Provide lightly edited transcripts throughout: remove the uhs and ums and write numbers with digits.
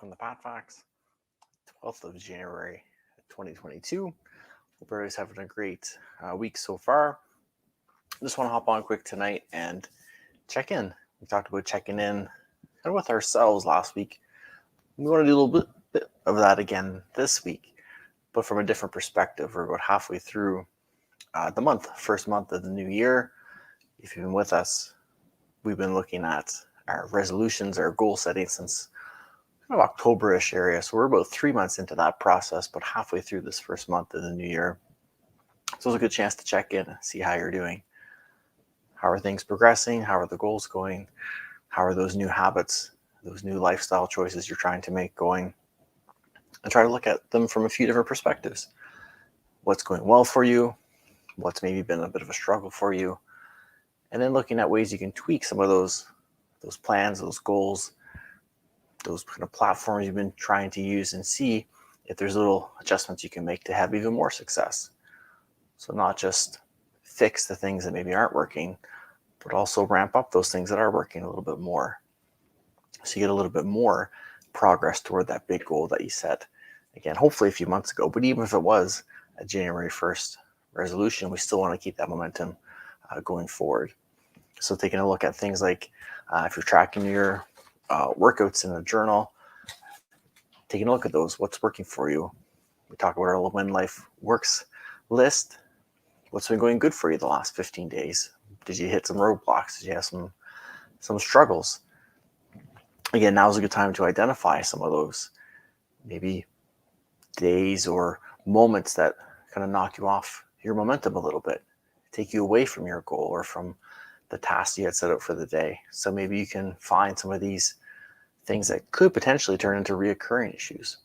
from the PatFacts, 12th of January, 2022. Hope everybody's having a great week so far. I just want to hop on quick tonight and check in. We talked about checking in kind of with ourselves last week. We want to do a little bit of that again this week, but from a different perspective. We're about halfway through the first month of the new year. If you've been with us, we've been looking at our resolutions, our goal setting since kind of October-ish area. So we're about 3 months into that process, but halfway through this first month of the new year. So it's a good chance to check in and see how you're doing. How are things progressing? How are the goals going? How are those new habits, those new lifestyle choices you're trying to make going? And try to look at them from a few different perspectives. What's going well for you? What's maybe been a bit of a struggle for you? And then looking at ways you can tweak some of those plans, those goals, those kind of platforms you've been trying to use, and see if there's little adjustments you can make to have even more success. So not just fix the things that maybe aren't working, but also ramp up those things that are working a little bit more. So you get a little bit more progress toward that big goal that you set. Again, hopefully a few months ago, but even if it was a January 1st resolution, we still want to keep that momentum going forward. So taking a look at things like if you're tracking your workouts in a journal, taking a look at those, what's working for you. We talk about our When Life Works list. What's been going good for you the last 15 days? Did you hit some roadblocks? Did you have some struggles? Again, now is a good time to identify some of those maybe days or moments that kind of knock you off your momentum a little bit, take you away from your goal or from the task you had set out for the day. So maybe you can find some of these things that could potentially turn into reoccurring issues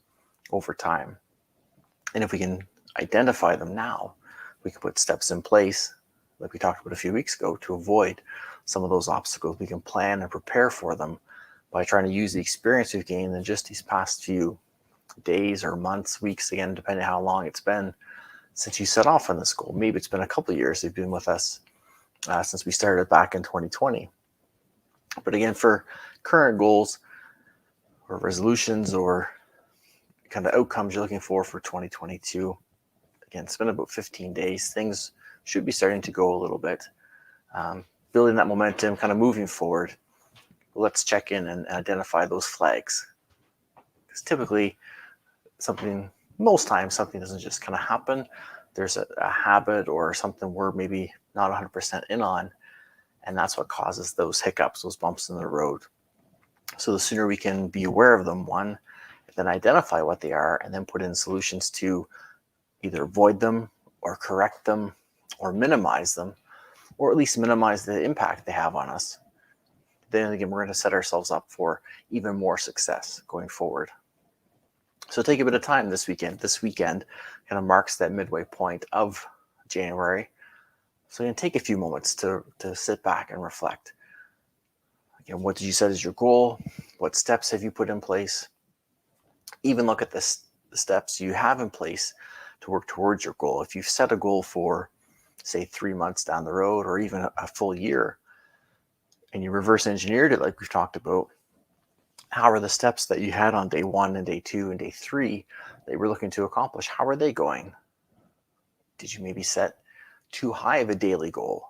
over time. And if we can identify them now, we can put steps in place, like we talked about a few weeks ago, to avoid some of those obstacles. We can plan and prepare for them by trying to use the experience we've gained in just these past few days or months, weeks, again, depending on how long it's been since you set off on this goal. Maybe it's been a couple of years you've been with us since we started back in 2020. But again, for current goals or resolutions or kind of outcomes you're looking for 2022, again, it's been about 15 days. Things should be starting to go a little bit. Building that momentum, kind of moving forward. Let's check in and identify those flags. Because typically, most times something doesn't just kind of happen. There's a habit or something we're maybe not 100% in on, and that's what causes those hiccups, those bumps in the road. So the sooner we can be aware of them, one, then identify what they are, and then put in solutions to either avoid them or correct them or minimize them, or at least minimize the impact they have on us. Then again, we're going to set ourselves up for even more success going forward. So take a bit of time this weekend. This weekend kind of marks that midway point of January. So you can take a few moments to sit back and reflect. Again, what did you set as your goal? What steps have you put in place? Even look at the steps you have in place to work towards your goal. If you've set a goal for, say, 3 months down the road or even a full year, and you reverse engineered it like we've talked about, how are the steps that you had on day 1 and day 2 and day 3 that you were looking to accomplish? How are they going? Did you maybe set too high of a daily goal?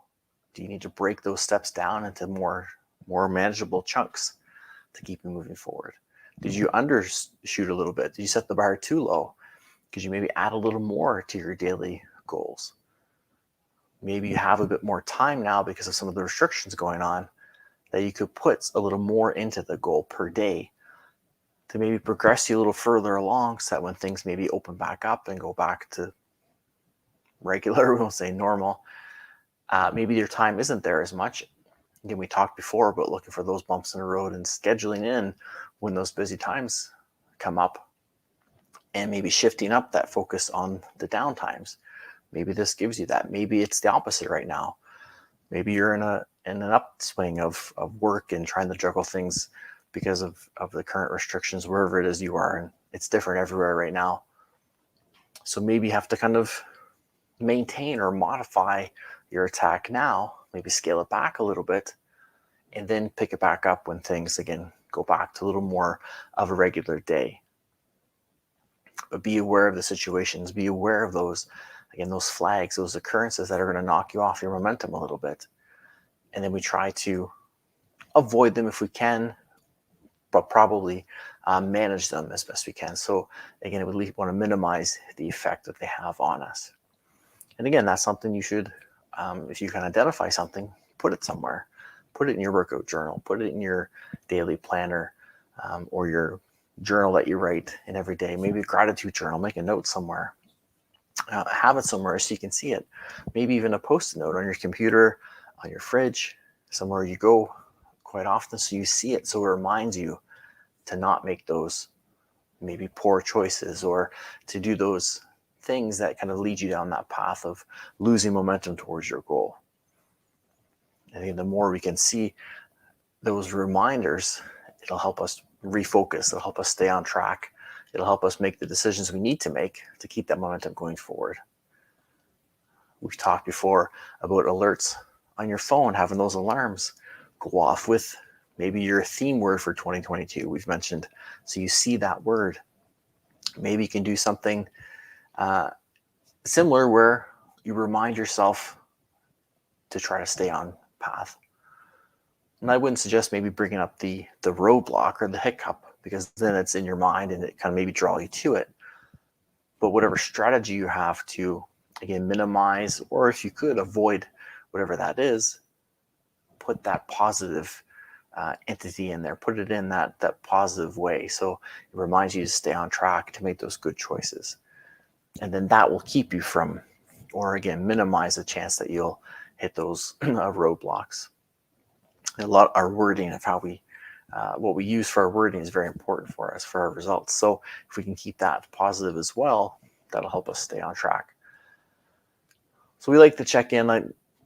Do you need to break those steps down into more manageable chunks to keep you moving forward? Did you undershoot a little bit? Did you set the bar too low? Could you maybe add a little more to your daily goals? Maybe you have a bit more time now because of some of the restrictions going on, that you could put a little more into the goal per day to maybe progress you a little further along, so that when things maybe open back up and go back to regular, we won't say normal, maybe your time isn't there as much. Again, we talked before about looking for those bumps in the road and scheduling in when those busy times come up, and maybe shifting up that focus on the down times. Maybe this gives you that. Maybe it's the opposite right now. Maybe you're in an upswing of work and trying to juggle things because of the current restrictions wherever it is you are, and it's different everywhere right now. So maybe you have to kind of maintain or modify your attack now, maybe scale it back a little bit, and then pick it back up when things again go back to a little more of a regular day. But be aware of the situations, be aware of those, again, those flags, those occurrences that are going to knock you off your momentum a little bit. And then we try to avoid them if we can, but probably manage them as best we can. So again, we want to minimize the effect that they have on us. And again, that's something you should, if you can identify something, put it somewhere. Put it in your workout journal, put it in your daily planner, or your journal that you write in every day, maybe a gratitude journal, make a note somewhere. Have it somewhere so you can see it. Maybe even a post-it note on your computer, on your fridge, somewhere you go quite often so you see it, so it reminds you to not make those maybe poor choices or to do those things that kind of lead you down that path of losing momentum towards your goal. I think the more we can see those reminders, it'll help us refocus, it'll help us stay on track, it'll help us make the decisions we need to make to keep that momentum going forward. We've talked before about alerts on your phone, having those alarms go off with maybe your theme word for 2022 we've mentioned, so you see that word. Maybe you can do something similar where you remind yourself to try to stay on path. And I wouldn't suggest maybe bringing up the roadblock or the hiccup, because then it's in your mind and it kind of maybe draw you to it. But whatever strategy you have to, again, minimize, or if you could avoid whatever that is, put that positive entity in there, put it in that positive way. So it reminds you to stay on track, to make those good choices. And then that will keep you from, or again, minimize the chance that you'll hit those roadblocks. A lot of our wording of how we, what we use for our wording is very important for us, for our results. So if we can keep that positive as well, that'll help us stay on track. So we like to check in. I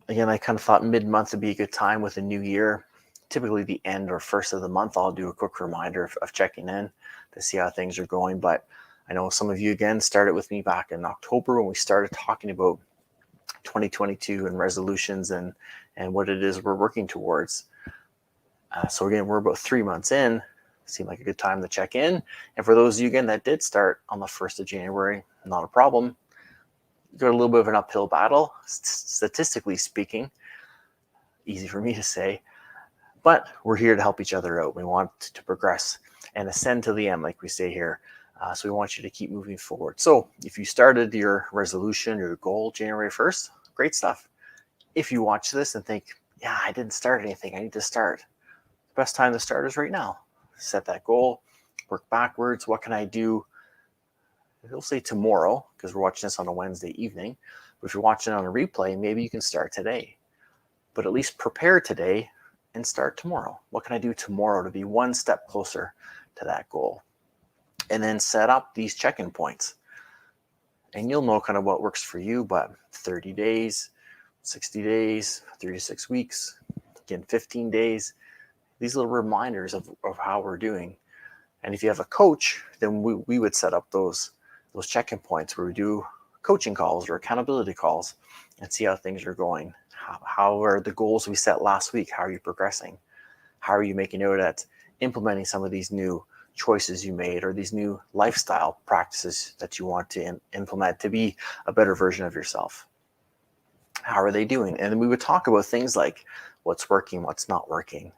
kind of thought mid-month would be a good time with a new year. Typically the end or first of the month, I'll do a quick reminder of checking in to see how things are going. But I know some of you, again, started with me back in October when we started talking about 2022 and resolutions and what it is we're working towards. So again, we're about 3 months in. Seemed like a good time to check in. And for those of you, again, that did start on the 1st of January, not a problem. You got a little bit of an uphill battle, statistically speaking. Easy for me to say. But we're here to help each other out. We want to progress and ascend to the end, like we say here. So we want you to keep moving forward. So if you started your resolution, your goal, January 1st, great stuff. If you watch this and think, yeah, I didn't start anything, I need to start. The best time to start is right now. Set that goal, work backwards. What can I do? He'll say tomorrow, because we're watching this on a Wednesday evening. But if you're watching on a replay, maybe you can start today. But at least prepare today and start tomorrow. What can I do tomorrow to be one step closer to that goal? And then set up these check-in points. And you'll know kind of what works for you, but 30 days, 60 days, 36 weeks, again, 15 days, these little reminders of how we're doing. And if you have a coach, then we would set up those check-in points where we do coaching calls or accountability calls and see how things are going. How are the goals we set last week? How are you progressing? How are you making out at implementing some of these new choices you made or these new lifestyle practices that you want to implement to be a better version of yourself? How are they doing? And then we would talk about things like what's working, what's not working.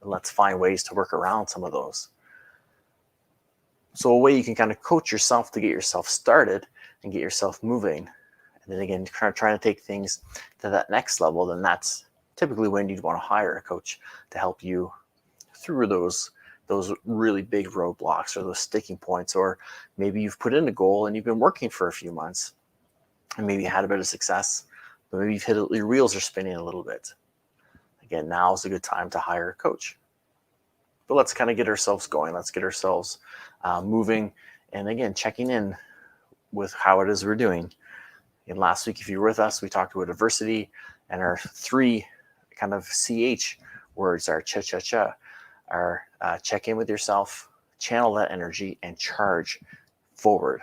And let's find ways to work around some of those. So a way you can kind of coach yourself to get yourself started and get yourself moving. And then again, trying to take things to that next level, then that's typically when you'd want to hire a coach to help you through those really big roadblocks or those sticking points. Or maybe you've put in a goal and you've been working for a few months and maybe you had a bit of success, but maybe you've hit it, your wheels are spinning a little bit. Again, now is a good time to hire a coach. But let's kind of get ourselves going. Let's get ourselves moving. And again, checking in with how it is we're doing. And last week, if you were with us, we talked about adversity, and our 3 kind of CH words are cha-cha-cha, are check in with yourself, channel that energy, and charge forward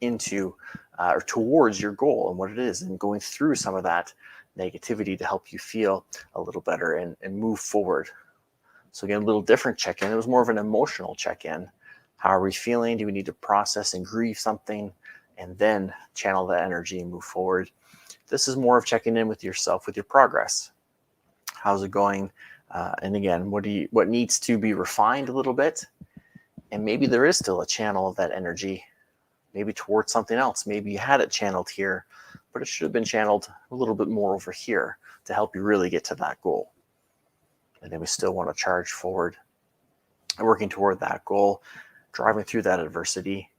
into or towards your goal and what it is, and going through some of that negativity to help you feel a little better and move forward. So again, a little different check-in. It was more of an emotional check-in. How are we feeling? Do we need to process and grieve something and then channel that energy and move forward? This is more of checking in with yourself, with your progress. How's it going? And again, what needs to be refined a little bit? And maybe there is still a channel of that energy, maybe towards something else. Maybe you had it channeled here, but it should have been channeled a little bit more over here to help you really get to that goal. And then we still want to charge forward and working toward that goal, driving through that adversity,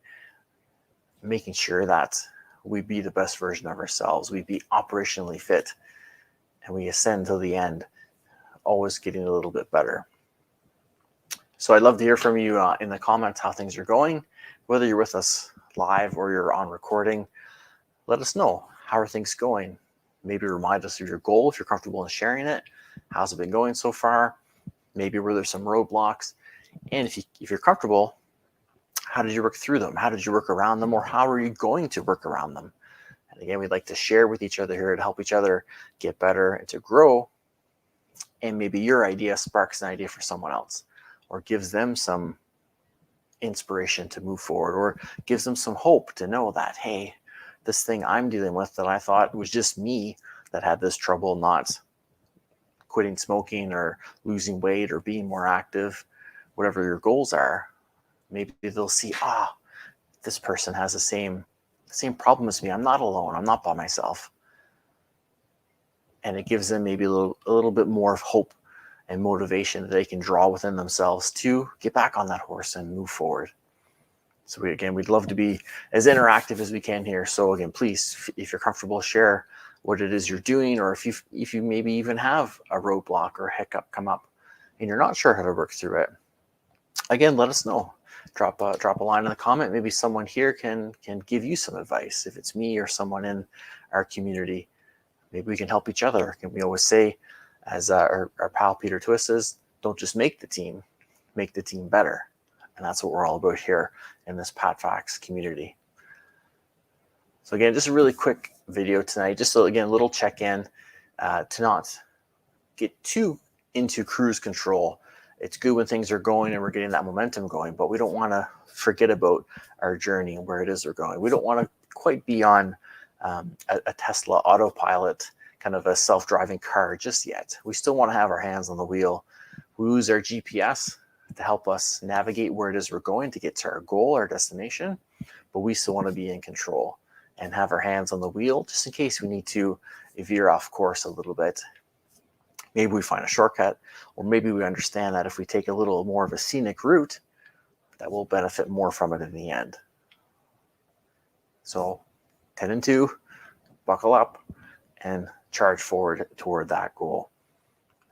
making sure that we be the best version of ourselves, we be operationally fit, and we ascend till the end, always getting a little bit better. So I'd love to hear from you in the comments how things are going, whether you're with us live or you're on recording. Let us know, how are things going? Maybe remind us of your goal if you're comfortable in sharing it. How's it been going so far? Maybe were there some roadblocks? And if you're comfortable, how did you work through them? How did you work around them? Or how are you going to work around them? And again, we'd like to share with each other here to help each other get better and to grow. And maybe your idea sparks an idea for someone else, or gives them some inspiration to move forward, or gives them some hope to know that, hey, this thing I'm dealing with that I thought was just me that had this trouble not quitting smoking or losing weight or being more active, whatever your goals are, maybe they'll see, this person has the same problem as me. I'm not alone. I'm not by myself. And it gives them maybe a little bit more of hope and motivation that they can draw within themselves to get back on that horse and move forward. So we'd love to be as interactive as we can here. So again, please, if you're comfortable, share what it is you're doing, or if you maybe even have a roadblock or a hiccup come up and you're not sure how to work through it. Again, let us know. Drop a line in the comment. Maybe someone here can give you some advice. If it's me or someone in our community, maybe we can help each other. And we always say, as our pal Peter Twist says, don't just make the team, make the team better. And that's what we're all about here in this PatFacts community. So again, just a really quick video tonight, just so again, a little check-in to not get too into cruise control. It's good when things are going and we're getting that momentum going, but we don't want to forget about our journey and where it is we're going. We don't want to quite be on a Tesla autopilot, kind of a self-driving car just yet. We still want to have our hands on the wheel. We use our GPS to help us navigate where it is we're going to get to our goal, our destination, but we still want to be in control and have our hands on the wheel just in case we need to veer off course a little bit. Maybe we find a shortcut, or maybe we understand that if we take a little more of a scenic route, that we'll benefit more from it in the end. So 10 and 2, buckle up and charge forward toward that goal.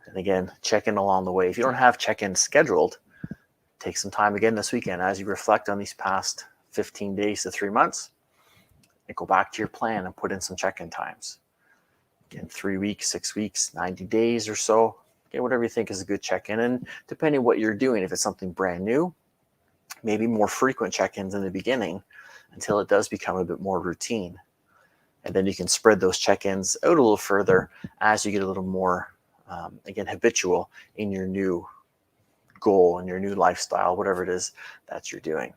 And again, check in along the way. If you don't have check-in scheduled, take some time again this weekend as you reflect on these past 15 days to 3 months, and go back to your plan and put in some check-in times. Again, 3 weeks, 6 weeks, 90 days or so. Get whatever you think is a good check-in. And depending on what you're doing, if it's something brand new, maybe more frequent check-ins in the beginning until it does become a bit more routine. And then you can spread those check-ins out a little further as you get a little more, again, habitual in your new goal and your new lifestyle, whatever it is that you're doing.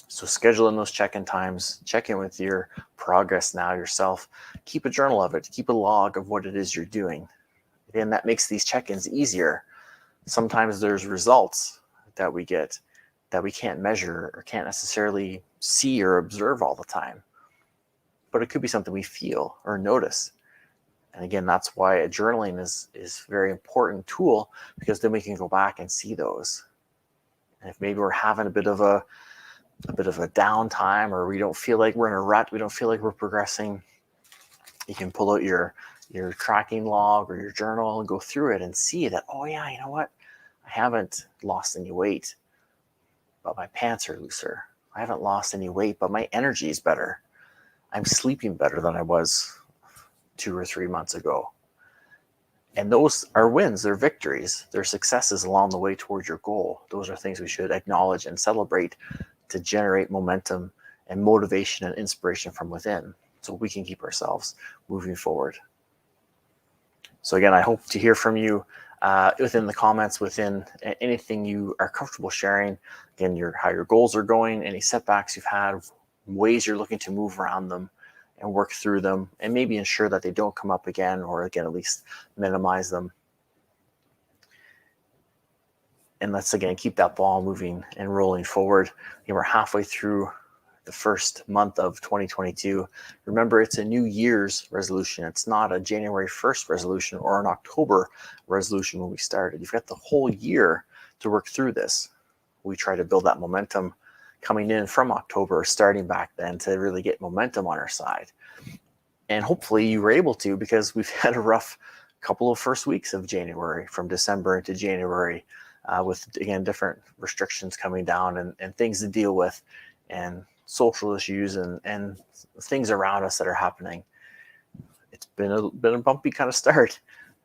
So schedule in those check-in times, check in with your progress now yourself, keep a journal of it, keep a log of what it is you're doing. And that makes these check-ins easier. Sometimes there's results that we get that we can't measure or can't necessarily see or observe all the time, but it could be something we feel or notice. And again, that's why a journaling is a very important tool, because then we can go back and see those. And if maybe we're having a bit of a downtime, or we don't feel like we're in a rut, we don't feel like we're progressing, you can pull out your tracking log or your journal and go through it and see that, oh yeah, you know what? I haven't lost any weight, but my pants are looser. I haven't lost any weight, but my energy is better. I'm sleeping better than I was 2 or 3 months ago. And those are wins, they're victories, they're successes along the way towards your goal. Those are things we should acknowledge and celebrate to generate momentum and motivation and inspiration from within, so we can keep ourselves moving forward. So again, I hope to hear from you within the comments, within anything you are comfortable sharing. Again, how your goals are going, any setbacks you've had, ways you're looking to move around them and work through them, and maybe ensure that they don't come up again, or again, at least minimize them. And let's again keep that ball moving and rolling forward. We're halfway through the first month of 2022. Remember, it's a New Year's resolution. It's not a January 1st resolution or an October resolution when we started. You've got the whole year to work through this. We try to build that momentum coming in from October, starting back then, to really get momentum on our side. And hopefully you were able to, because we've had a rough couple of first weeks of January, from December into January, with, again, different restrictions coming down and things to deal with, and social issues and things around us that are happening. It's been a bumpy kind of start.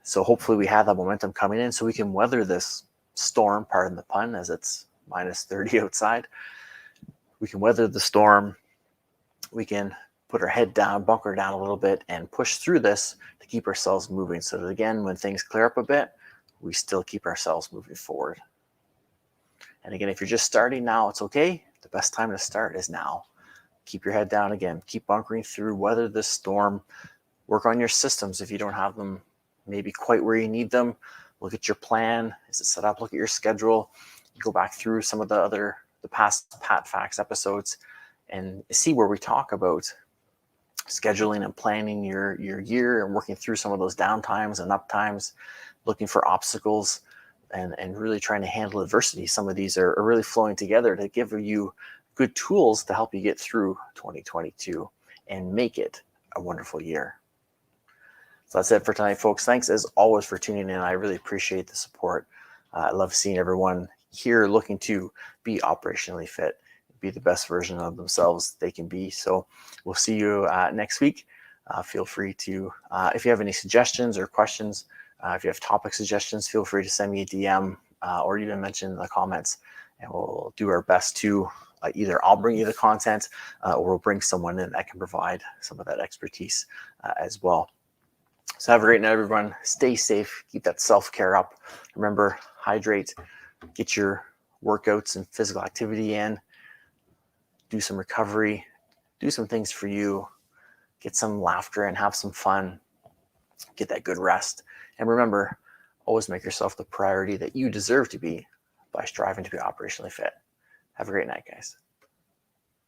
So hopefully we have that momentum coming in so we can weather this storm, pardon the pun, as it's minus 30 outside. We can weather the storm. We can put our head down, bunker down a little bit, and push through this to keep ourselves moving, so that, again, when things clear up a bit, we still keep ourselves moving forward. And again, if you're just starting now, it's okay. The best time to start is now. Keep your head down again. Keep bunkering through, weather this storm. Work on your systems if you don't have them maybe quite where you need them. Look at your plan. Is it set up? Look at your schedule. Go back through some of the past PatFacts episodes and see where we talk about scheduling and planning your year and working through some of those downtimes and uptimes, looking for obstacles, and really trying to handle adversity. Some of these are really flowing together to give you good tools to help you get through 2022 and make it a wonderful year. So that's it for tonight, folks. Thanks as always for tuning in. I really appreciate the support. I love seeing everyone here looking to be operationally fit, be the best version of themselves they can be. So we'll see you next week. Feel free to, if you have any suggestions or questions, if you have topic suggestions, feel free to send me a DM or even mention in the comments, and we'll do our best to either I'll bring you the content or we'll bring someone in that can provide some of that expertise as well. So have a great night, everyone. Stay safe. Keep that self-care up. Remember, hydrate. Get your workouts and physical activity in. Do some recovery. Do some things for you. Get some laughter and have some fun. Get that good rest. And remember, always make yourself the priority that you deserve to be by striving to be operationally fit. Have a great night, guys.